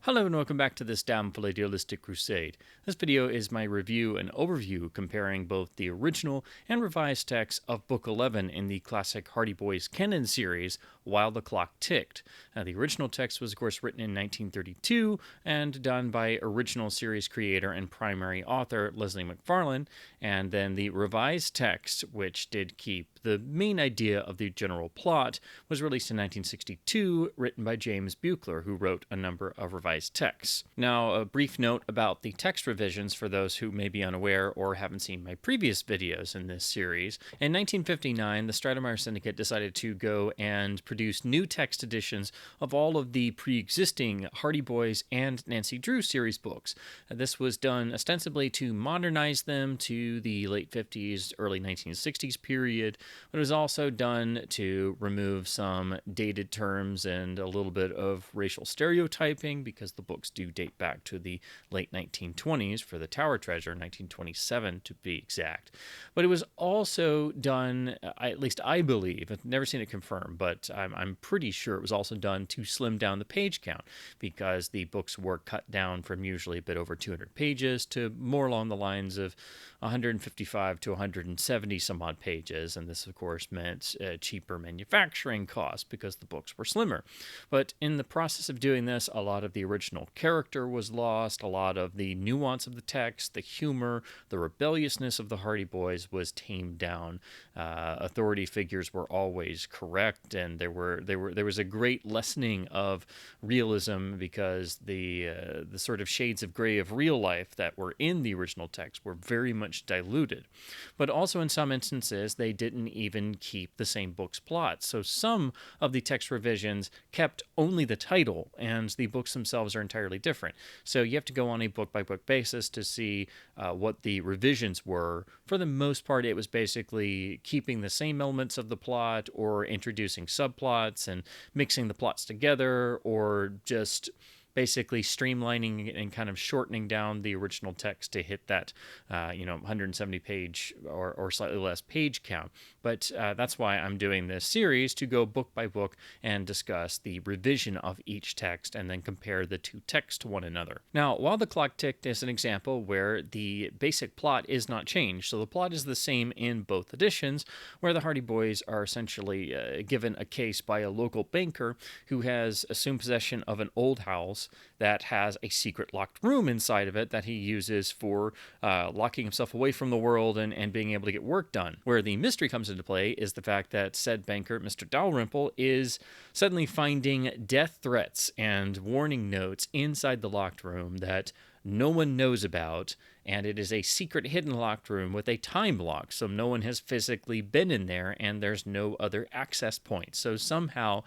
Hello and welcome back to this damnful idealistic crusade. This video is my review and overview comparing both the original and revised text of Book 11 in the classic Hardy Boys canon series, While the Clock Ticked. The original text was, of course, written in 1932 and done by original series creator and primary author Leslie McFarlane, and then the revised text, which did keep the main idea of the general plot, was released in 1962, written by James Buechler, who wrote a number of revised texts. Now, a brief note about the text revisions for those who may be unaware or haven't seen my previous videos in this series. In 1959, the Stratemeyer Syndicate decided to go and produce new text editions of all of the pre-existing Hardy Boys and Nancy Drew series books. This was done ostensibly to modernize them to the late 50s, early 1960s period, but it was also done to remove some dated terms and a little bit of racial stereotyping, because the books do date back to the late 1920s for the Tower Treasure, 1927 to be exact. But it was also done, at least I believe, I've never seen it confirmed, but I'm pretty sure it was also done to slim down the page count, because the books were cut down from usually a bit over 200 pages to more along the lines of 155 to 170 some odd pages, and this of course meant cheaper manufacturing costs because the books were slimmer. But in the process of doing this, a lot of the original character was lost, a lot of the nuance of the text, the humor, the rebelliousness of the Hardy Boys was tamed down. Authority figures were always correct, and there was a great lessening of realism, because the sort of shades of gray of real life that were in the original text were very much diluted. But also in some instances, they didn't even keep the same book's plot. So some of the text revisions kept only the title, and the books themselves are entirely different. So you have to go on a book-by-book basis to see what the revisions were. For the most part, it was basically keeping the same elements of the plot, or introducing subplots and mixing the plots together, or just basically streamlining and kind of shortening down the original text to hit that 170 page or slightly less page count. But that's why I'm doing this series, to go book by book and discuss the revision of each text and then compare the two texts to one another. Now, While the Clock Ticked is an example where the basic plot is not changed. So the plot is the same in both editions, where the Hardy Boys are essentially given a case by a local banker who has assumed possession of an old house that has a secret locked room inside of it that he uses for locking himself away from the world and being able to get work done. Where the mystery comes into play is the fact that said banker, Mr. Dalrymple, is suddenly finding death threats and warning notes inside the locked room that no one knows about, and it is a secret hidden locked room with a time lock, so no one has physically been in there, and there's no other access point. So somehow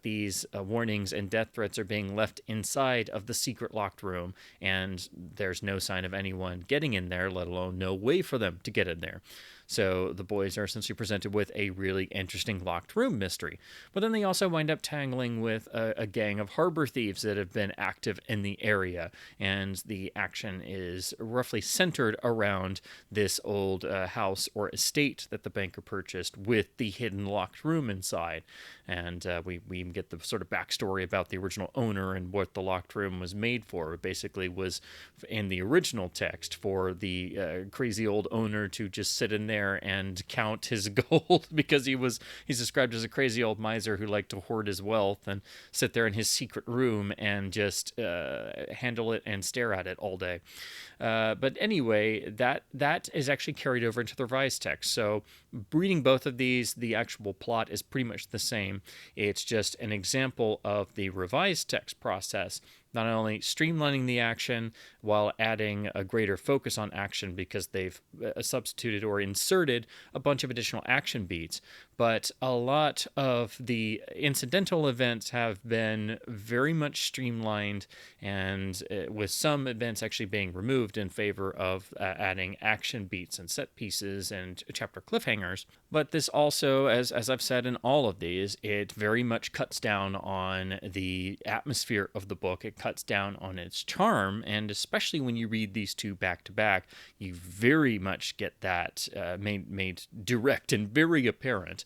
these warnings and death threats are being left inside of the secret locked room, and there's no sign of anyone getting in there, let alone no way for them to get in there. So the boys are essentially presented with a really interesting locked room mystery. But then they also wind up tangling with a gang of harbor thieves that have been active in the area, and the action is roughly centered around this old house or estate that the banker purchased with the hidden locked room inside. And we even get the sort of backstory about the original owner and what the locked room was made for. It basically was, in the original text, for the crazy old owner to just sit in there and count his gold, because he's described as a crazy old miser who liked to hoard his wealth and sit there in his secret room and just handle it and stare at it all day. But anyway, that is actually carried over into the revised text. So reading both of these, the actual plot is pretty much the same. It's just an example of the revised text process, not only streamlining the action while adding a greater focus on action, because they've substituted or inserted a bunch of additional action beats, but a lot of the incidental events have been very much streamlined, and with some events actually being removed in favor of adding action beats and set pieces and chapter cliffhangers. But this also, as I've said in all of these, it very much cuts down on the atmosphere of the book. It cuts down on its charm. And especially when you read these two back to back, you very much get that made direct and very apparent.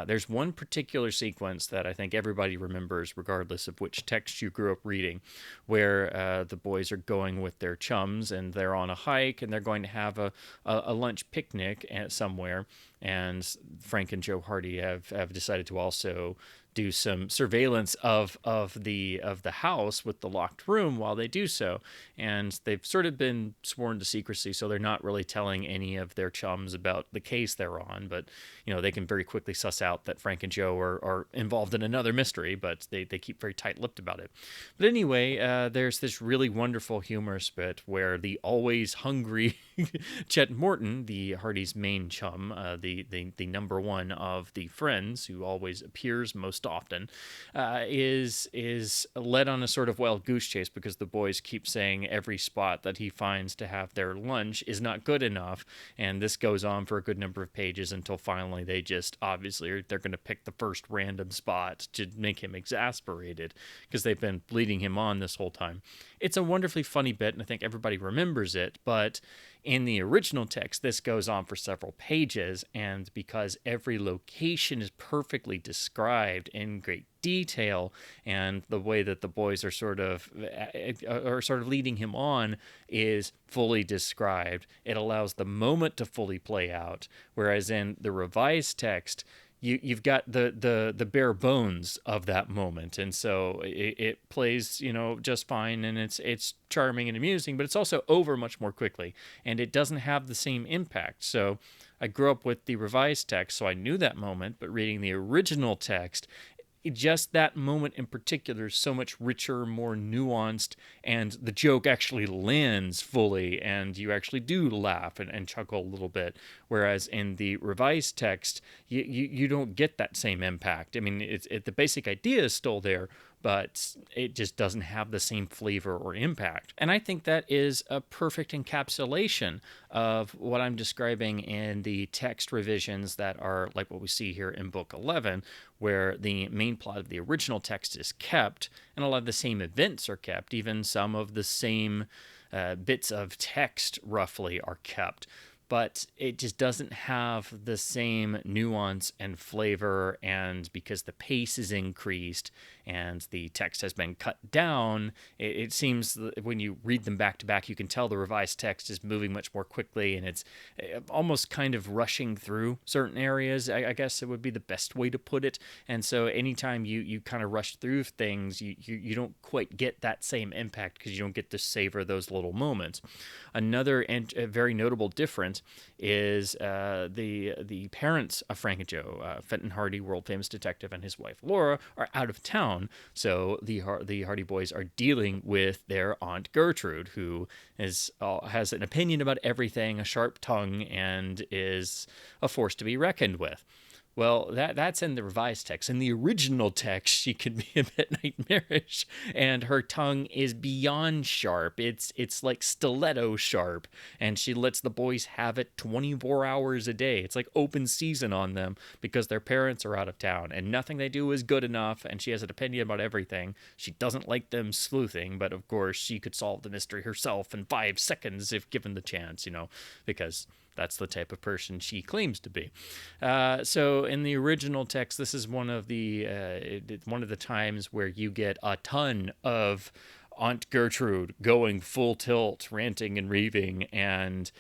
There's one particular sequence that I think everybody remembers, regardless of which text you grew up reading, where the boys are going with their chums and they're on a hike and they're going to have a lunch picnic somewhere. And Frank and Joe Hardy have decided to also do some surveillance of the house with the locked room while they do so. And they've sort of been sworn to secrecy, so they're not really telling any of their chums about the case they're on. But, they can very quickly suss out that Frank and Joe are involved in another mystery, but they keep very tight-lipped about it. But anyway, there's this really wonderful humorous bit where the always hungry Chet Morton, the Hardy's main chum, the number one of the friends who always appears most often, is led on a sort of wild goose chase because the boys keep saying every spot that he finds to have their lunch is not good enough, and this goes on for a good number of pages until finally they just obviously they're going to pick the first random spot to make him exasperated because they've been leading him on this whole time. It's a wonderfully funny bit, and I think everybody remembers it, but in the original text, this goes on for several pages, and because every location is perfectly described in great detail, and the way that the boys are sort of leading him on is fully described, it allows the moment to fully play out. Whereas in the revised text, you've got the bare bones of that moment, and so it plays just fine, and it's charming and amusing, but it's also over much more quickly, and it doesn't have the same impact. So I grew up with the revised text, so I knew that moment, but reading the original text, just that moment in particular is so much richer, more nuanced, and the joke actually lands fully, and you actually do laugh and chuckle a little bit. Whereas in the revised text, you don't get that same impact. I mean, the basic idea is still there, but it just doesn't have the same flavor or impact. And I think that is a perfect encapsulation of what I'm describing in the text revisions that are like what we see here in Book 11, where the main plot of the original text is kept, and a lot of the same events are kept. Even some of the same bits of text, roughly, are kept. But it just doesn't have the same nuance and flavor, and because the pace is increased and the text has been cut down, it seems that when you read them back to back, you can tell the revised text is moving much more quickly, and it's almost kind of rushing through certain areas, I guess it would be the best way to put it. And so anytime you kind of rush through things, you don't quite get that same impact because you don't get to savor those little moments. Another very notable difference is the parents of Frank and Joe, Fenton Hardy, world-famous detective, and his wife Laura, are out of town. So the Hardy boys are dealing with their Aunt Gertrude, who has an opinion about everything, a sharp tongue, and is a force to be reckoned with. Well, that's in the revised text. In the original text, she can be a bit nightmarish, and her tongue is beyond sharp. It's like stiletto sharp, and she lets the boys have it 24 hours a day. It's like open season on them because their parents are out of town, and nothing they do is good enough, and she has an opinion about everything. She doesn't like them sleuthing, but of course, she could solve the mystery herself in 5 seconds if given the chance, because that's the type of person she claims to be. So in the original text, this is one of the times where you get a ton of Aunt Gertrude going full tilt, ranting and raving, and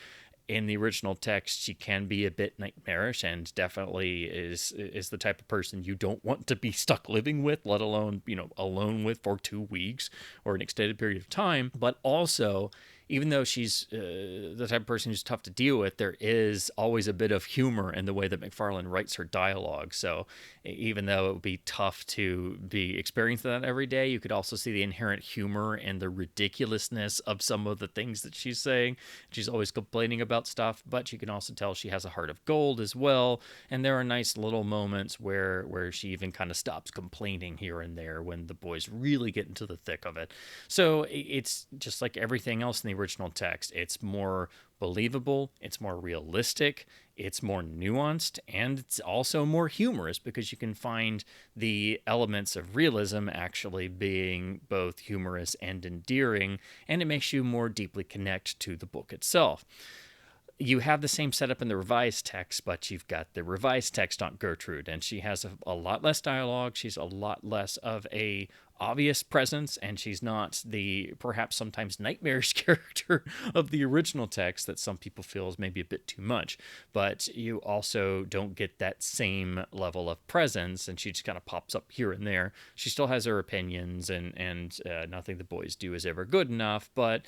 in the original text, she can be a bit nightmarish and definitely is the type of person you don't want to be stuck living with, let alone, alone with for 2 weeks or an extended period of time. But also, even though she's the type of person who's tough to deal with, there is always a bit of humor in the way that McFarlane writes her dialogue. So even though it would be tough to be experiencing that every day, you could also see the inherent humor and the ridiculousness of some of the things that she's saying. She's always complaining about stuff, but you can also tell she has a heart of gold as well. And there are nice little moments where she even kind of stops complaining here and there when the boys really get into the thick of it. So it's just like everything else in the original text. It's more believable, it's more realistic, it's more nuanced, and it's also more humorous because you can find the elements of realism actually being both humorous and endearing, and it makes you more deeply connect to the book itself. You have the same setup in the revised text, but you've got the revised text on Gertrude, and she has a lot less dialogue. She's a lot less of a obvious presence, and she's not the perhaps sometimes nightmarish character of the original text that some people feel is maybe a bit too much. But you also don't get that same level of presence, and she just kind of pops up here and there. She still has her opinions, and nothing the boys do is ever good enough, but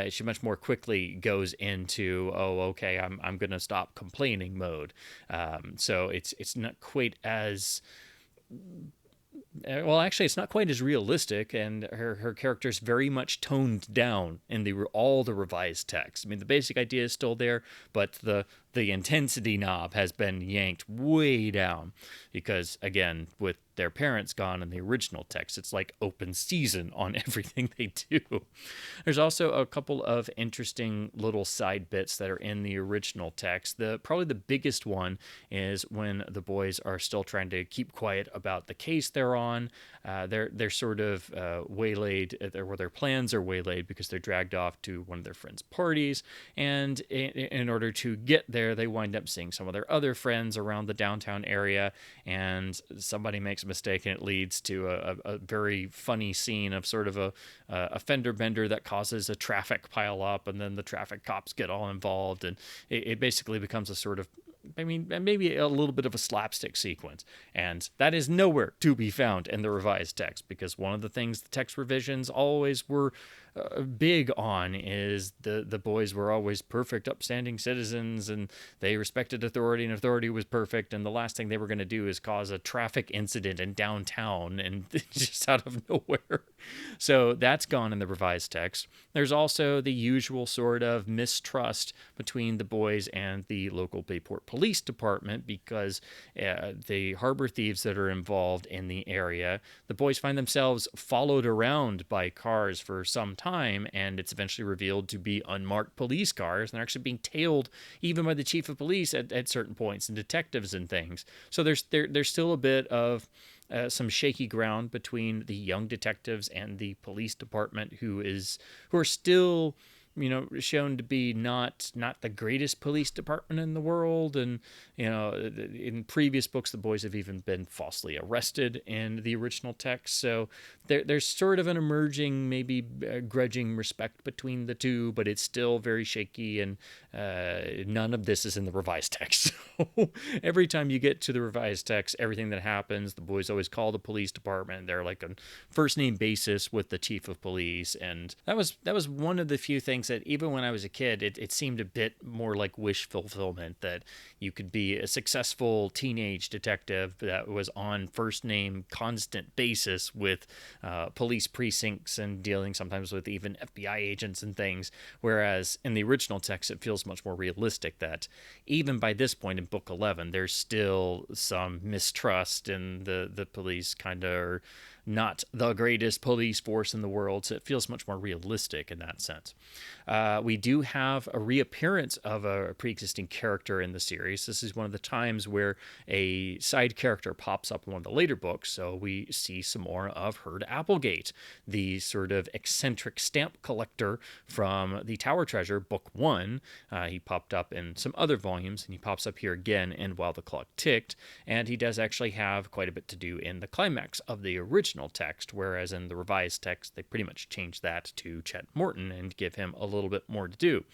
she much more quickly goes into, oh, okay, I'm going to stop complaining mode. So it's not quite as... Well, actually, it's not quite as realistic, and her character's very much toned down in all the revised text. I mean, the basic idea is still there, but the intensity knob has been yanked way down because, again, with their parents gone in the original text, it's like open season on everything they do. There's also a couple of interesting little side bits that are in the original text. Probably the biggest one is when the boys are still trying to keep quiet about the case they're on. They're sort of waylaid, or their plans are waylaid because they're dragged off to one of their friends' parties, and in order to get there, they wind up seeing some of their other friends around the downtown area, and somebody makes a mistake, and it leads to a very funny scene of sort of a fender bender that causes a traffic pile up, and then the traffic cops get all involved, and it basically becomes a sort of, I mean, maybe a little bit of a slapstick sequence. And that is nowhere to be found in the revised text, because one of the things the text revisions always were big on is the boys were always perfect, upstanding citizens, and they respected authority, and authority was perfect. And the last thing they were going to do is cause a traffic incident in downtown, and just out of nowhere. So that's gone in the revised text. There's also the usual sort of mistrust between the boys and the local Bayport Police Department, because the harbor thieves that are involved in the area, the boys find themselves followed around by cars for some time, and it's eventually revealed to be unmarked police cars, and they're actually being tailed even by the chief of police at certain points, and detectives and things. So there's still a bit of some shaky ground between the young detectives and the police department, who are still, shown to be not the greatest police department in the world. And, in previous books, the boys have even been falsely arrested in the original text. So there's sort of an emerging, maybe grudging respect between the two, but it's still very shaky, and none of this is in the revised text. So every time you get to the revised text, everything that happens, the boys always call the police department. They're like on first name basis with the chief of police. And that was one of the few things that even when I was a kid, it seemed a bit more like wish fulfillment, that you could be a successful teenage detective that was on first name constant basis with police precincts and dealing sometimes with even FBI agents and things. Whereas in the original text, it feels much more realistic that even by this point in book 11, there's still some mistrust, and the police kind of are not the greatest police force in the world, so it feels much more realistic in that sense. We do have a reappearance of a pre-existing character in the series. This is one of the times where a side character pops up in one of the later books, so we see some more of Herd Applegate, the sort of eccentric stamp collector from the Tower Treasure, book 1. He popped up in some other volumes, and he pops up here again in While the Clock Ticked, and he does actually have quite a bit to do in the climax of the original text, whereas in the revised text, they pretty much changed that to Chet Morton and give him a little bit more to do.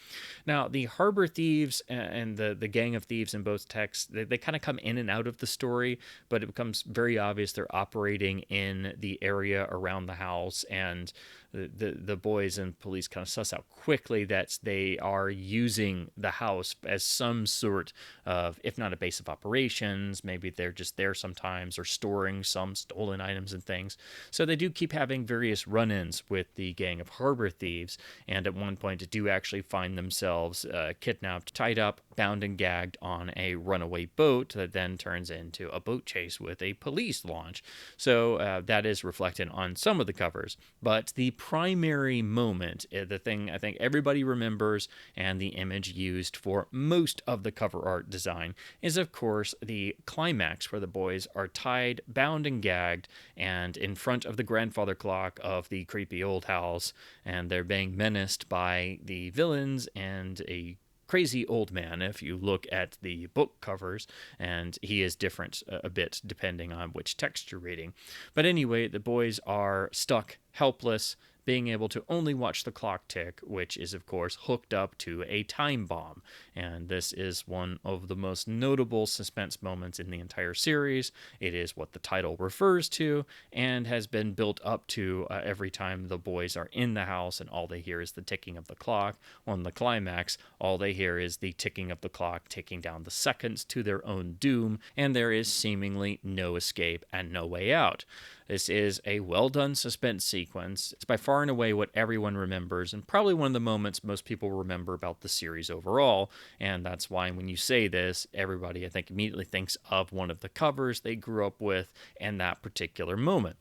Now, the harbor thieves and the gang of thieves in both texts, they kind of come in and out of the story, but it becomes very obvious they're operating in the area around the house, and the boys and police kind of suss out quickly that they are using the house as some sort of, if not a base of operations, maybe they're just there sometimes, or storing some stolen items and things. So they do keep having various run-ins with the gang of harbor thieves, and at one point do actually find themselves kidnapped, tied up, bound and gagged on a runaway boat that then turns into a boat chase with a police launch. So that is reflected on some of the covers. But the primary moment, the thing I think everybody remembers and the image used for most of the cover art design, is of course the climax where the boys are tied, bound and gagged, and in front of the grandfather clock of the creepy old house, and they're being menaced by the villains and a crazy old man if you look at the book covers, and he is different a bit depending on which text you're reading. But anyway, the boys are stuck, helpless, being able to only watch the clock tick, which is, of course, hooked up to a time bomb. And this is one of the most notable suspense moments in the entire series. It is what the title refers to and has been built up to every time the boys are in the house and all they hear is the ticking of the clock. On the climax, all they hear is the ticking of the clock, ticking down the seconds to their own doom, and there is seemingly no escape and no way out. This is a well-done suspense sequence. It's by far and away what everyone remembers, and probably one of the moments most people remember about the series overall, and that's why when you say this, everybody, I think, immediately thinks of one of the covers they grew up with and that particular moment.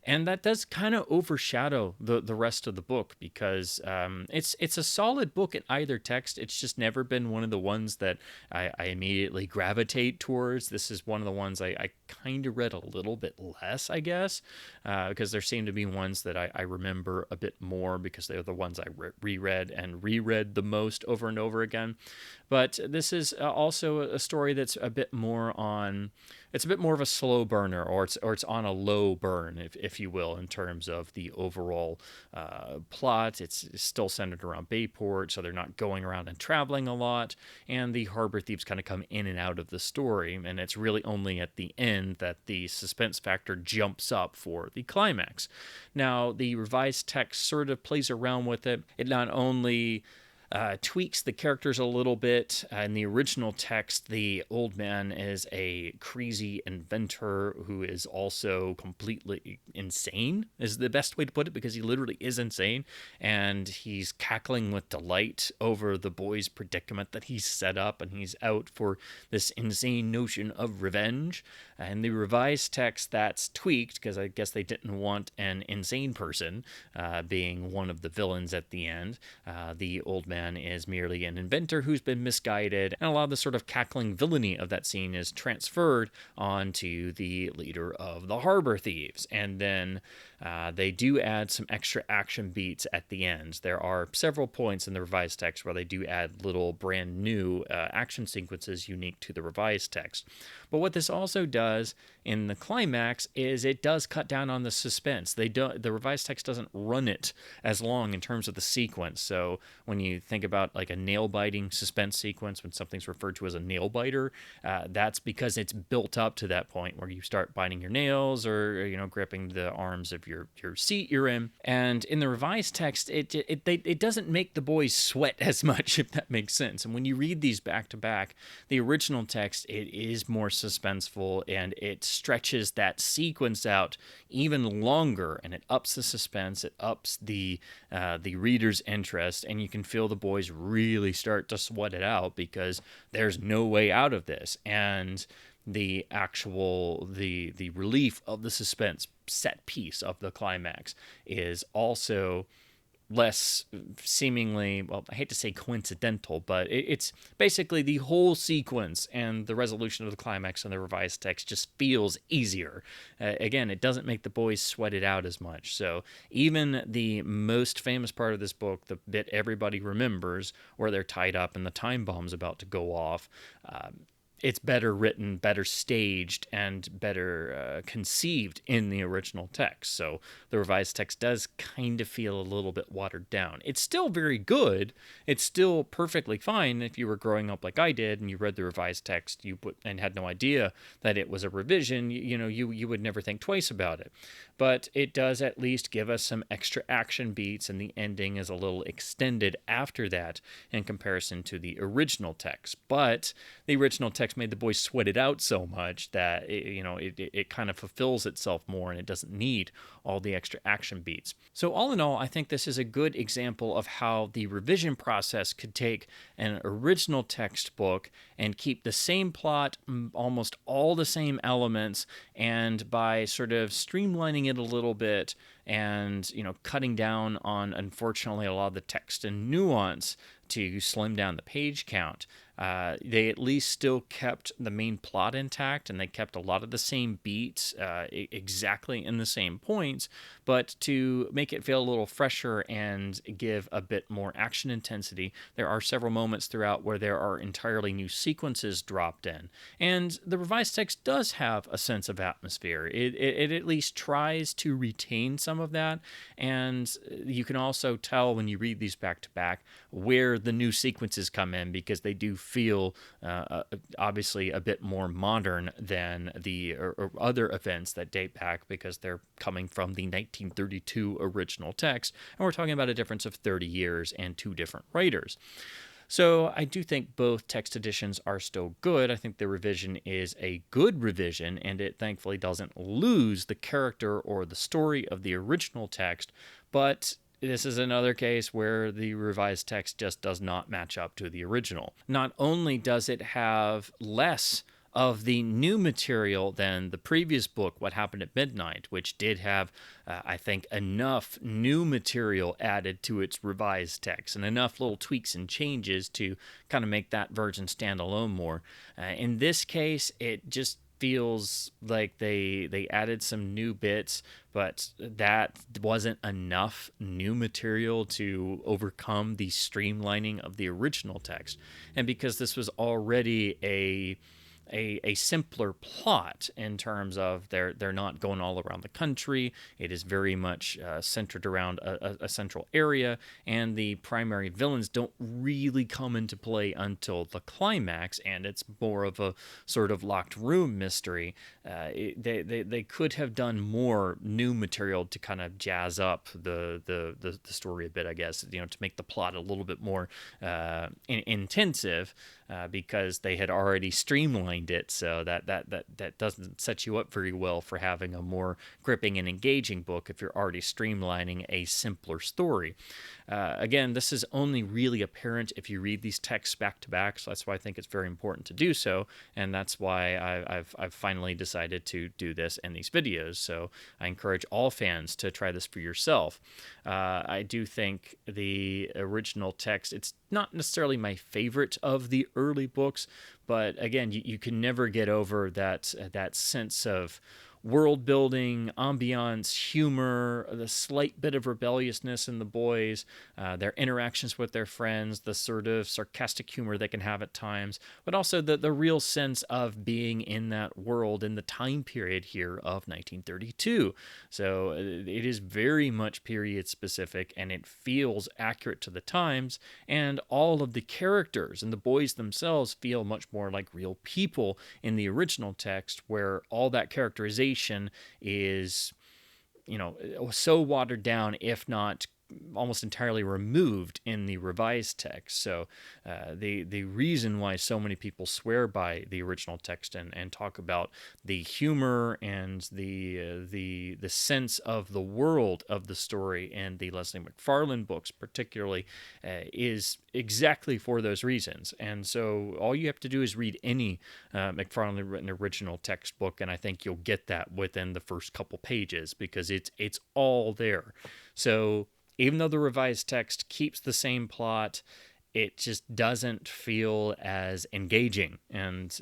And that does kind of overshadow the rest of the book because it's a solid book in either text. It's just never been one of the ones that I immediately gravitate towards. This is one of the ones I kind of read a little bit less, I guess, because there seem to be ones that I remember a bit more because they're the ones I reread and reread the most over and over again. But this is also a story that's a bit more on... It's a bit more of a slow burner, or it's on a low burn, if you will, in terms of the overall plot. It's still centered around Bayport, so they're not going around and traveling a lot, and the harbor thieves kind of come in and out of the story, and it's really only at the end that the suspense factor jumps up for the climax. Now, the revised text sort of plays around with it. It not only... tweaks the characters a little bit. In the original text, the old man is a crazy inventor who is also completely insane, is the best way to put it, because he literally is insane, and he's cackling with delight over the boy's predicament that he's set up, and he's out for this insane notion of revenge. In the revised text, that's tweaked, because I guess they didn't want an insane person being one of the villains at the end. The old man is merely an inventor who's been misguided, and a lot of the sort of cackling villainy of that scene is transferred onto the leader of the harbor thieves. And then they do add some extra action beats at the end. There are several points in the revised text where they do add little brand new action sequences unique to the revised text. But what this also does in the climax is it does cut down on the suspense. The revised text doesn't run it as long in terms of the sequence. So when you think about like a nail-biting suspense sequence, when something's referred to as a nail-biter, that's because it's built up to that point where you start biting your nails or, gripping the arms of your seat you're in. And in the revised text, it doesn't make the boys sweat as much, if that makes sense. And when you read these back to back, the original text, it is more suspenseful, and it stretches that sequence out even longer, and it ups the suspense, it ups the reader's interest, and you can feel the boys really start to sweat it out because there's no way out of this. And the relief of the suspense set piece of the climax is also less seemingly, well, I hate to say coincidental, but it's basically the whole sequence and the resolution of the climax in the revised text just feels easier. Again, it doesn't make the boys sweat it out as much. So even the most famous part of this book, the bit everybody remembers where they're tied up and the time bomb's about to go off, it's better written, better staged, and better conceived in the original text. So the revised text does kind of feel a little bit watered down. It's still very good. It's still perfectly fine. If you were growing up like I did and you read the revised text and had no idea that it was a revision, you would never think twice about it. But it does at least give us some extra action beats, and the ending is a little extended after that in comparison to the original text. But the original text text made the boys sweat it out so much that it kind of fulfills itself more, and it doesn't need all the extra action beats. So all in all, I think this is a good example of how the revision process could take an original textbook and keep the same plot, almost all the same elements, and by sort of streamlining it a little bit and cutting down on, unfortunately, a lot of the text and nuance to slim down the page count, they at least still kept the main plot intact, and they kept a lot of the same beats exactly in the same points, but to make it feel a little fresher and give a bit more action intensity, there are several moments throughout where there are entirely new sequences dropped in. And the revised text does have a sense of atmosphere. It at least tries to retain some of that, and you can also tell when you read these back to back where the new sequences come in, because they do feel obviously a bit more modern than the or other events that date back, because they're coming from the 1932 original text, and we're talking about a difference of 30 years and two different writers. So I do think both text editions are still good. I think the revision is a good revision, and it thankfully doesn't lose the character or the story of the original text, but this is another case where the revised text just does not match up to the original. Not only does it have less of the new material than the previous book, What Happened at Midnight, which did have, I think, enough new material added to its revised text and enough little tweaks and changes to kind of make that version stand alone more. In this case, it just feels like they added some new bits, but that wasn't enough new material to overcome the streamlining of the original text. And because this was already a simpler plot in terms of they're not going all around the country. It is very much centered around a central area, and the primary villains don't really come into play until the climax, and it's more of a sort of locked room mystery. They could have done more new material to kind of jazz up the story a bit, I guess, to make the plot a little bit more intensive, because they had already streamlined it, so that doesn't set you up very well for having a more gripping and engaging book if you're already streamlining a simpler story. Again, this is only really apparent if you read these texts back to back, so that's why I think it's very important to do so, and that's why I've finally decided to do this in these videos. So I encourage all fans to try this for yourself. I do think the original text, it's not necessarily my favorite of the early books, but again, you can never get over that sense of world building, ambiance, humor, the slight bit of rebelliousness in the boys, their interactions with their friends, the sort of sarcastic humor they can have at times, but also the real sense of being in that world in the time period here of 1932. So it is very much period specific, and it feels accurate to the times, and all of the characters and the boys themselves feel much more like real people in the original text, where all that characterization is, so watered down, if not almost entirely removed in the revised text. So the reason why so many people swear by the original text and talk about the humor and the sense of the world of the story and the Leslie McFarlane books particularly is exactly for those reasons. And so all you have to do is read any McFarlane written original textbook, and I think you'll get that within the first couple pages, because it's all there. So even though the revised text keeps the same plot, it just doesn't feel as engaging. And,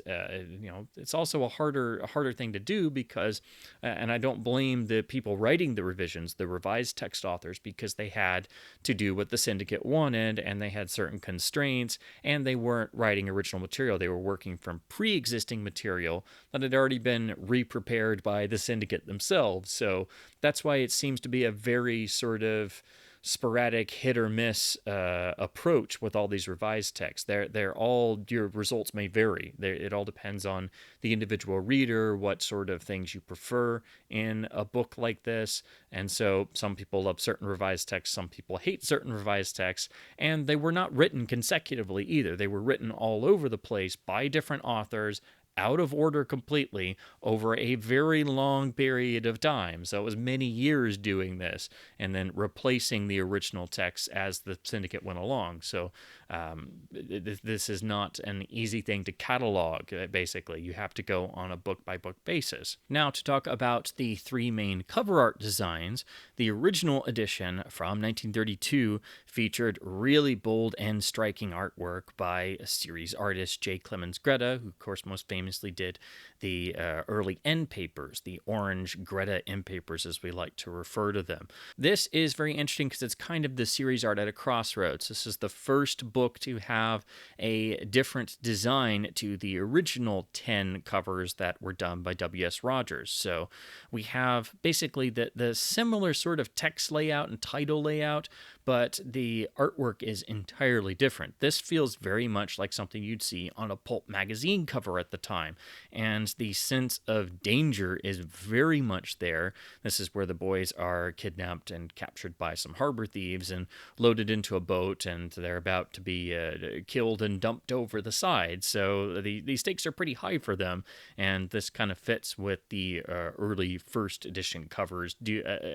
it's also a harder thing to do because, and I don't blame the people writing the revisions, the revised text authors, because they had to do what the syndicate wanted, and they had certain constraints, and they weren't writing original material. They were working from pre-existing material that had already been re-prepared by the syndicate themselves. So that's why it seems to be a very sort of sporadic hit or miss approach with all these revised texts. They're all, your results may vary. It all depends on the individual reader, what sort of things you prefer in a book like this. And so some people love certain revised texts, some people hate certain revised texts, and they were not written consecutively either. They were written all over the place by different authors, out of order completely, over a very long period of time. So it was many years doing this and then replacing the original text as the syndicate went along. So this is not an easy thing to catalog, basically. You have to go on a book-by-book basis. Now, to talk about the three main cover art designs, the original edition from 1932 featured really bold and striking artwork by series artist J. Clemens Greta, who, of course, most famously did the early end papers, the orange Greta end papers, as we like to refer to them. This is very interesting because it's kind of the series art at a crossroads. This is the first book to have a different design to the original 10 covers that were done by W.S. Rogers. So we have basically the similar sort of text layout and title layout, but the artwork is entirely different. This feels very much like something you'd see on a pulp magazine cover at the time, and the sense of danger is very much there. This is where the boys are kidnapped and captured by some harbor thieves and loaded into a boat, and they're about to be killed and dumped over the side. So the stakes are pretty high for them, and this kind of fits with the early first edition covers,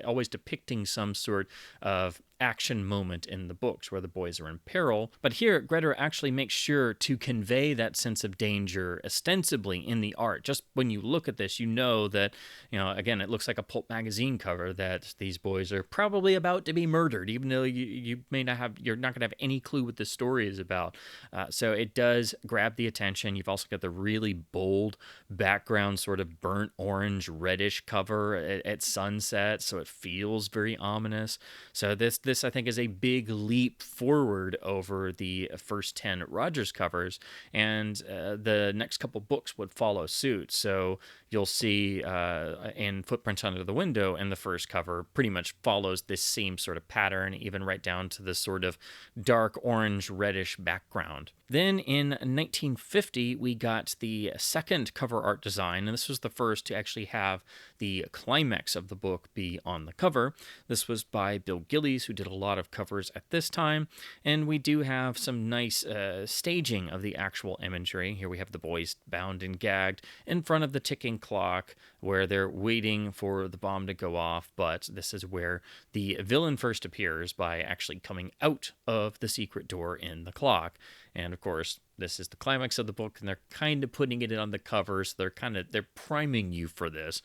always depicting some sort of action moment in the books where the boys are in peril. But here, Greta actually makes sure to convey that sense of danger ostensibly in the art. Just when you look at this, you know that, again, it looks like a pulp magazine cover, that these boys are probably about to be murdered, even though you're not going to have any clue what the story is about. So it does grab the attention. You've also got the really bold background, sort of burnt orange, reddish cover at sunset, so it feels very ominous. So this I think is a big leap forward over the first 10 Rogers covers, and the next couple books would follow suit. So you'll see in Footprints Under the Window, and the first cover pretty much follows this same sort of pattern, even right down to this sort of dark orange reddish background. Then in 1950, we got the second cover art design, and this was the first to actually have the climax of the book be on the cover. This was by Bill Gillies, who did a lot of covers at this time, and we do have some nice staging of the actual imagery. Here we have the boys bound and gagged in front of the ticking clock where they're waiting for the bomb to go off, but this is where the villain first appears by actually coming out of the secret door in the clock. And of course, this is the climax of the book, and they're kind of putting it on the cover, so they're priming you for this.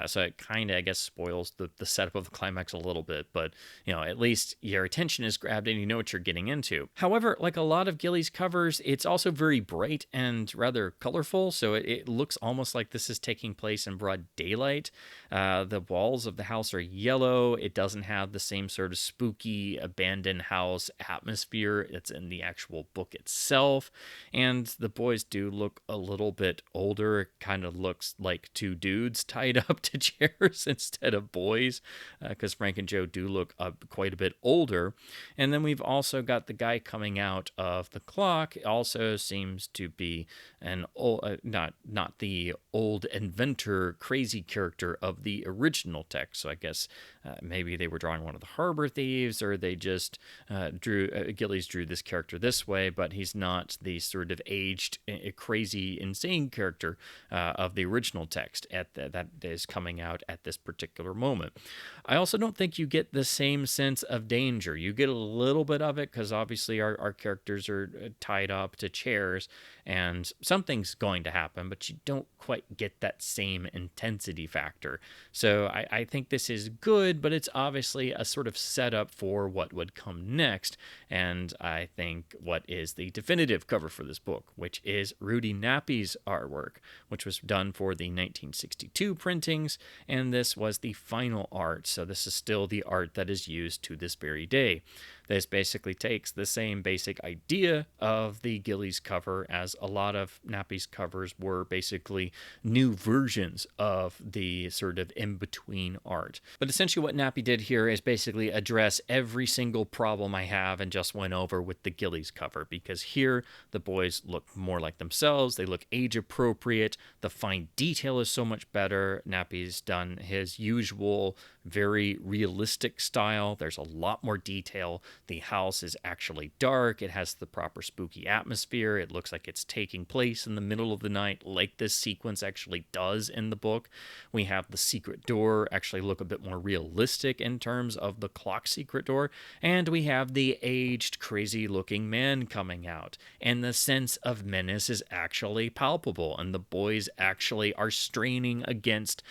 So it kind of, I guess, spoils the setup of the climax a little bit, but, at least your attention is grabbed and you know what you're getting into. However, like a lot of Gillies covers, it's also very bright and rather colorful, so it looks almost like this is taking place in broad daylight. The walls of the house are yellow. It doesn't have the same sort of spooky abandoned house atmosphere that's in the actual book itself. And the boys do look a little bit older. It kind of looks like two dudes tied up to chairs instead of boys, because Frank and Joe do look quite a bit older. And then we've also got the guy coming out of the clock. It also seems to be an old, not the old inventor crazy character of the original text. So I guess maybe they were drawing one of the harbor thieves, or they just Gillies drew this character this way, but he's not the sort of aged, crazy, insane character of the original text that is coming out at this particular moment. I also don't think you get the same sense of danger. You get a little bit of it because obviously our characters are tied up to chairs and something's going to happen, but you don't quite get that same intensity factor. So I think this is good, but it's obviously a sort of setup for what would come next, and I think what is the definitive cover for this book, which is Rudy Nappys' artwork, which was done for the 1962 printings, and this was the final art, so this is still the art that is used to this very day. This basically takes the same basic idea of the Gillies cover, as a lot of Nappy's covers were basically new versions of the sort of in-between art. But essentially what Nappy did here is basically address every single problem I have and just went over with the Gillies cover, because here the boys look more like themselves, they look age appropriate, the fine detail is so much better. Nappy's done his usual very realistic style. There's a lot more detail. The house is actually dark. It has the proper spooky atmosphere. It looks like it's taking place in the middle of the night, like this sequence actually does in the book. We have the secret door actually look a bit more realistic in terms of the clock secret door. And we have the aged, crazy looking man coming out. And the sense of menace is actually palpable. And the boys actually are straining against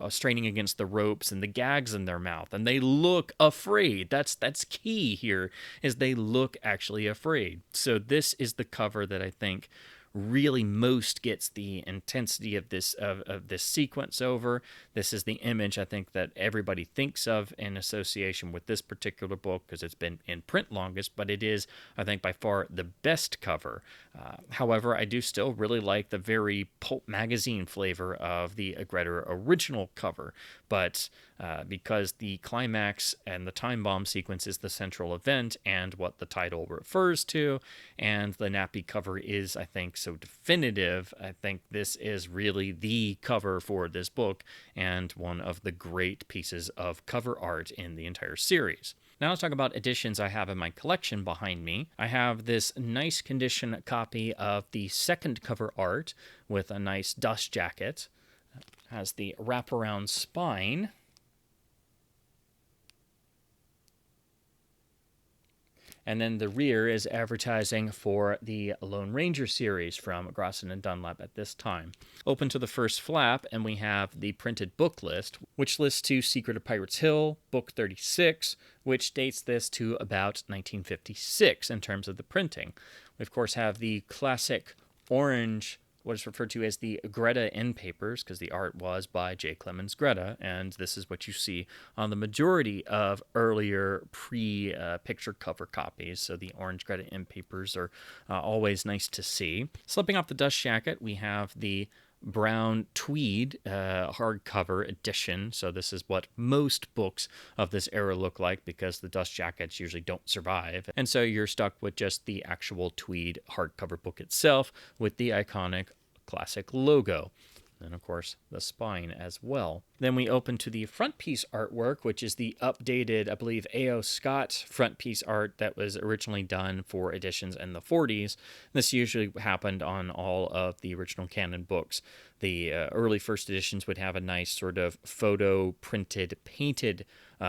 straining against the ropes and the gags in their mouth, and they look afraid. That's key here, is they look actually afraid. So this is the cover that I think really most gets the intensity of this sequence over. This is the image I think that everybody thinks of in association with this particular book, because it's been in print longest, but it is, I think, by far the best cover. However, I do still really like the very pulp magazine flavor of the Greta original cover, but because the climax and the time bomb sequence is the central event and what the title refers to, and the Nappy cover is, I think, so definitive, I think this is really the cover for this book and one of the great pieces of cover art in the entire series. Now let's talk about editions I have in my collection behind me. I have this nice condition copy of the second cover art with a nice dust jacket. It has the wraparound spine. And then the rear is advertising for the Lone Ranger series from Grosson and Dunlap at this time. Open to the first flap, and we have the printed book list, which lists to Secret of Pirates Hill, book 36, which dates this to about 1956 in terms of the printing. We, of course, have the classic orange, what is referred to as the Greta end papers, because the art was by J. Clemens Greta, and this is what you see on the majority of earlier pre-picture cover copies. So the orange Greta end papers are always nice to see. Slipping off the dust jacket, we have the brown tweed hardcover edition. So this is what most books of this era look like, because the dust jackets usually don't survive. And so you're stuck with just the actual tweed hardcover book itself with the iconic classic logo. And of course, the spine as well. Then we open to the front piece artwork, which is the updated, I believe, A.O. Scott front piece art that was originally done for editions in the 40s. This usually happened on all of the original canon books. The early first editions would have a nice sort of photo printed, painted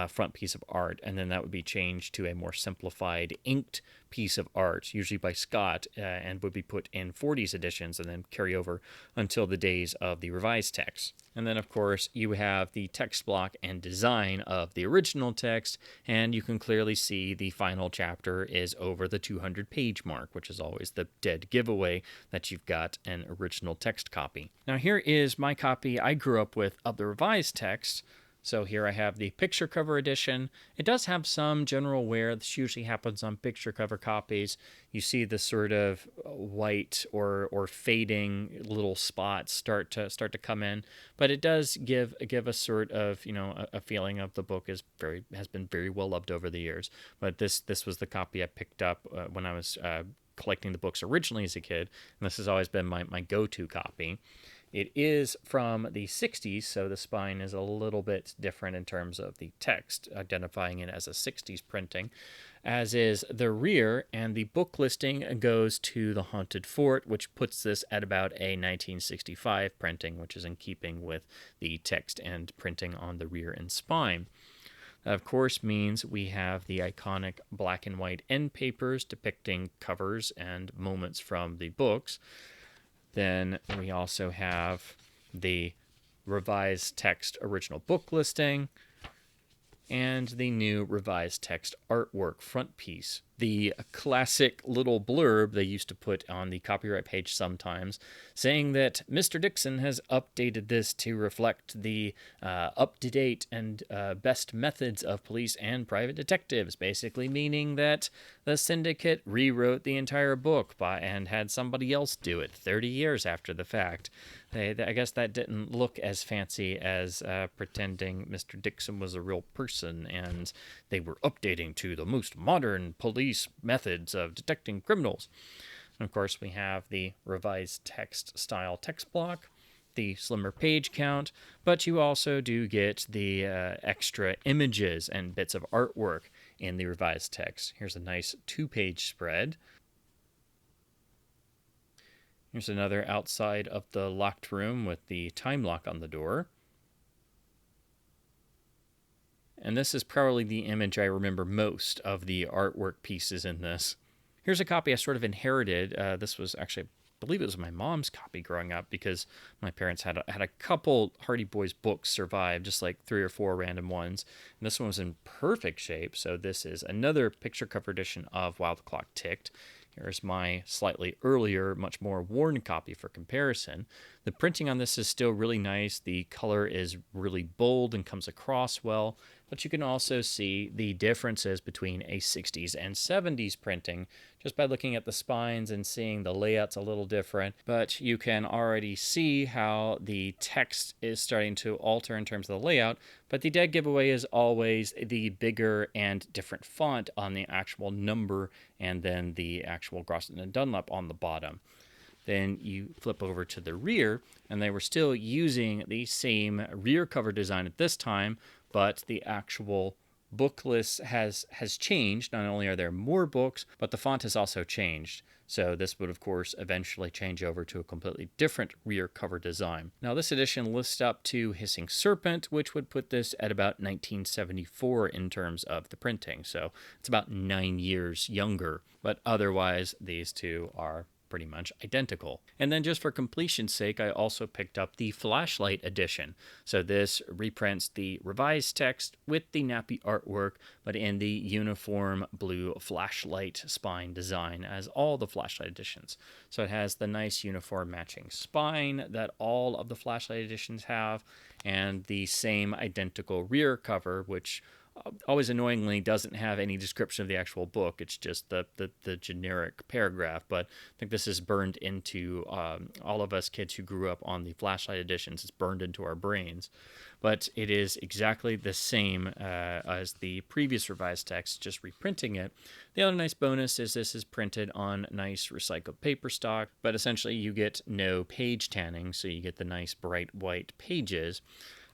front piece of art, and then that would be changed to a more simplified inked piece of art, usually by Scott, and would be put in 40s editions and then carry over until the days of the revised text. And then, of course, you have the text block and design of the original text, and you can clearly see the final chapter is over the 200-page mark, which is always the dead giveaway that you've got an original text copy. Now, here is my copy I grew up with of the revised text. So here I have the picture cover edition. It does have some general wear. This usually happens on picture cover copies. You see the sort of white or fading little spots start to come in, but it does give a sort of, a feeling of the book has been very well loved over the years. But this was the copy I picked up when I was collecting the books originally as a kid, and this has always been my go-to copy. It is from the 60s, so the spine is a little bit different in terms of the text, identifying it as a 60s printing, as is the rear, and the book listing goes to The Haunted Fort, which puts this at about a 1965 printing, which is in keeping with the text and printing on the rear and spine. That, of course, means we have the iconic black and white end papers depicting covers and moments from the books. Then we also have the revised text original book listing and the new revised text artwork front piece. the classic little blurb they used to put on the copyright page sometimes, saying that Mr. Dixon has updated this to reflect the up-to-date and best methods of police and private detectives, basically meaning that the syndicate rewrote the entire book and had somebody else do it 30 years after the fact. I guess that didn't look as fancy as pretending Mr. Dixon was a real person and they were updating to the most modern police methods of detecting criminals. And of course, we have the revised text style text block, the slimmer page count, but you also do get the extra images and bits of artwork in the revised text. Here's a nice 2-page spread. Here's another outside of the locked room with the time lock on the door. And this is probably the image I remember most of the artwork pieces in this. Here's a copy I sort of inherited. This was actually, I believe it was my mom's copy growing up because my parents had a couple Hardy Boys books survive, just like 3 or 4 random ones. And this one was in perfect shape. So this is another picture cover edition of While the Clock Ticked. Here's my slightly earlier, much more worn copy for comparison. The printing on this is still really nice. The color is really bold and comes across well, but you can also see the differences between a 60s and 70s printing just by looking at the spines and seeing the layouts a little different. But you can already see how the text is starting to alter in terms of the layout, but the dead giveaway is always the bigger and different font on the actual number and then the actual Grosset and Dunlop on the bottom. Then you flip over to the rear, and they were still using the same rear cover design at this time, but the actual book list has changed. Not only are there more books, but the font has also changed. So this would, of course, eventually change over to a completely different rear cover design. Now, this edition lists up to Hissing Serpent, which would put this at about 1974 in terms of the printing. So it's about 9 years younger, but otherwise these two are pretty much identical. And then just for completion's sake, I also picked up the Flashlight edition. So this reprints the revised text with the nappy artwork, but in the uniform blue flashlight spine design as all the Flashlight editions. So it has the nice uniform matching spine that all of the Flashlight editions have, and the same identical rear cover, which always annoyingly doesn't have any description of the actual book. It's just the generic paragraph, but I think this is burned into all of us kids who grew up on the Flashlight editions. It's burned into our brains, but it is exactly the same as the previous revised text, just reprinting it. The other nice bonus is this is printed on nice recycled paper stock, but essentially you get no page tanning, so you get the nice bright white pages.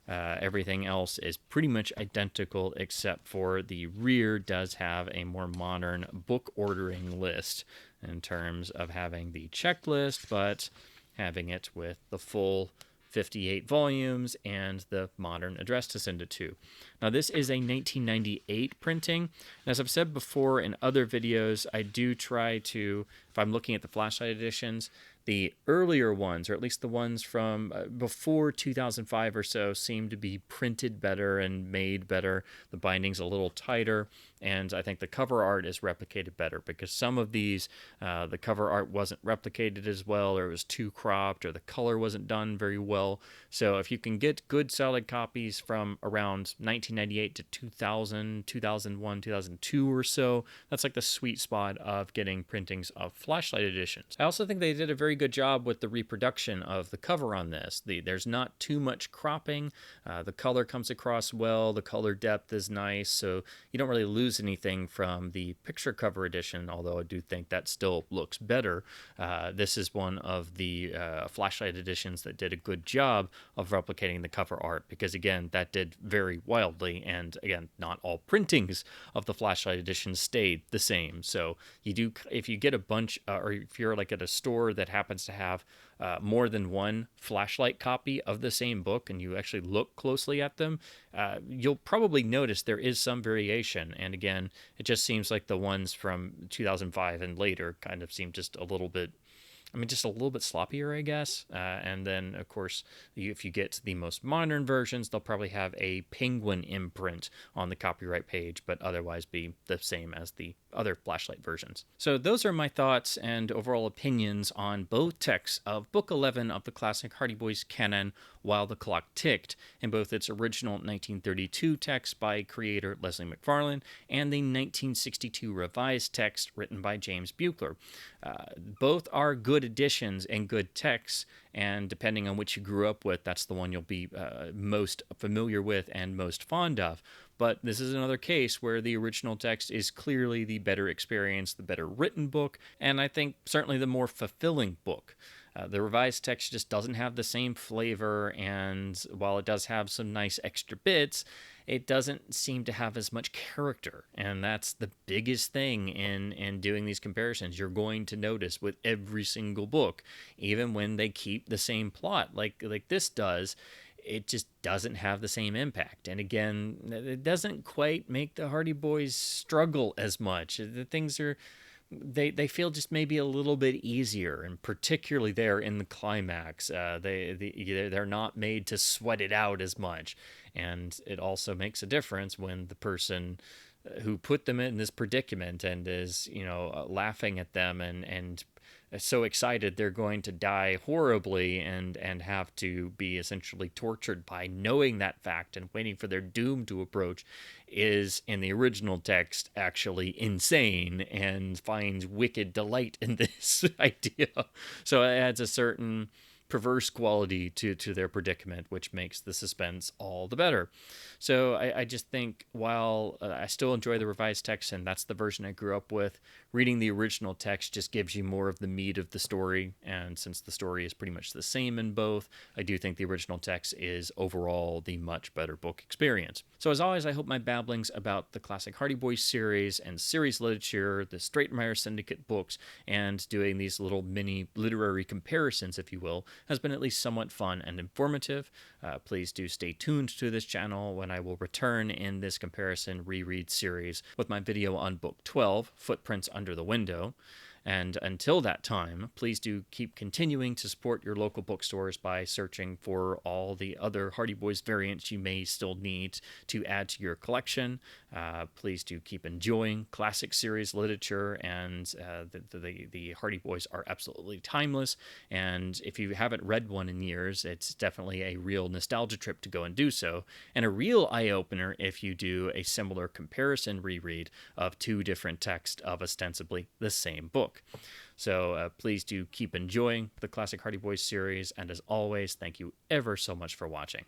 Everything else is pretty much identical, except for the rear does have a more modern book ordering list in terms of having the checklist, but having it with the full 58 volumes and the modern address to send it to. Now, this is a 1998 printing. As I've said before in other videos, I do try to, if I'm looking at the Flashlight editions, the earlier ones, or at least the ones from before 2005 or so, seem to be printed better and made better. The binding's a little tighter, and I think the cover art is replicated better because some of these, the cover art wasn't replicated as well, or it was too cropped, or the color wasn't done very well. So if you can get good solid copies from around 1998 to 2000, 2001, 2002 or so, that's like the sweet spot of getting printings of Flashlight editions. I also think they did a very good job with the reproduction of the cover on this. There's not too much cropping. The color comes across well. The color depth is nice, so you don't really lose anything from the picture cover edition, although I do think that still looks better. This is one of the Flashlight editions that did a good job of replicating the cover art because, again, that did very wildly, and again, not all printings of the Flashlight edition stayed the same. So you do, if you get a bunch, or if you're like at a store that happens to have more than one Flashlight copy of the same book and you actually look closely at them, you'll probably notice there is some variation. And again, it just seems like the ones from 2005 and later kind of seem just a little bit I mean, just a little bit sloppier, I guess. And then, of course, if you get to the most modern versions, they'll probably have a penguin imprint on the copyright page, but otherwise be the same as the other Flashlight versions. So those are my thoughts and overall opinions on both texts of Book 11 of the classic Hardy Boys canon, While the Clock Ticked, in both its original 1932 text by creator Leslie McFarlane and the 1962 revised text written by James Buechler. Both are good additions and good texts, and depending on which you grew up with, that's the one you'll be most familiar with and most fond of. But this is another case where the original text is clearly the better experience, the better written book, and I think certainly the more fulfilling book. The revised text just doesn't have the same flavor, and while it does have some nice extra bits, it doesn't seem to have as much character. And that's the biggest thing in doing these comparisons. You're going to notice with every single book, even when they keep the same plot, like this does, it just doesn't have the same impact. And again, it doesn't quite make the Hardy Boys struggle as much. The things are, they feel just maybe a little bit easier, and particularly there in the climax, they're not made to sweat it out as much. And it also makes a difference when the person who put them in this predicament and is, laughing at them and so excited they're going to die horribly and have to be essentially tortured by knowing that fact and waiting for their doom to approach, is in the original text actually insane and finds wicked delight in this idea. So it adds a certain perverse quality to their predicament, which makes the suspense all the better. So I just think while I still enjoy the revised text, and that's the version I grew up with, reading the original text just gives you more of the meat of the story. And since the story is pretty much the same in both, I do think the original text is overall the much better book experience. So as always, I hope my babblings about the classic Hardy Boys series and series literature, the Stratemeyer Syndicate books, and doing these little mini literary comparisons, if you will, has been at least somewhat fun and informative. Please do stay tuned to this channel when I will return in this comparison reread series with my video on Book 12, Footprints Under the Window. And until that time, please do keep continuing to support your local bookstores by searching for all the other Hardy Boys variants you may still need to add to your collection. Please do keep enjoying classic series literature, and the Hardy Boys are absolutely timeless. And if you haven't read one in years, it's definitely a real nostalgia trip to go and do so, and a real eye-opener if you do a similar comparison reread of two different texts of ostensibly the same book. So please do keep enjoying the classic Hardy Boys series, and as always, thank you ever so much for watching.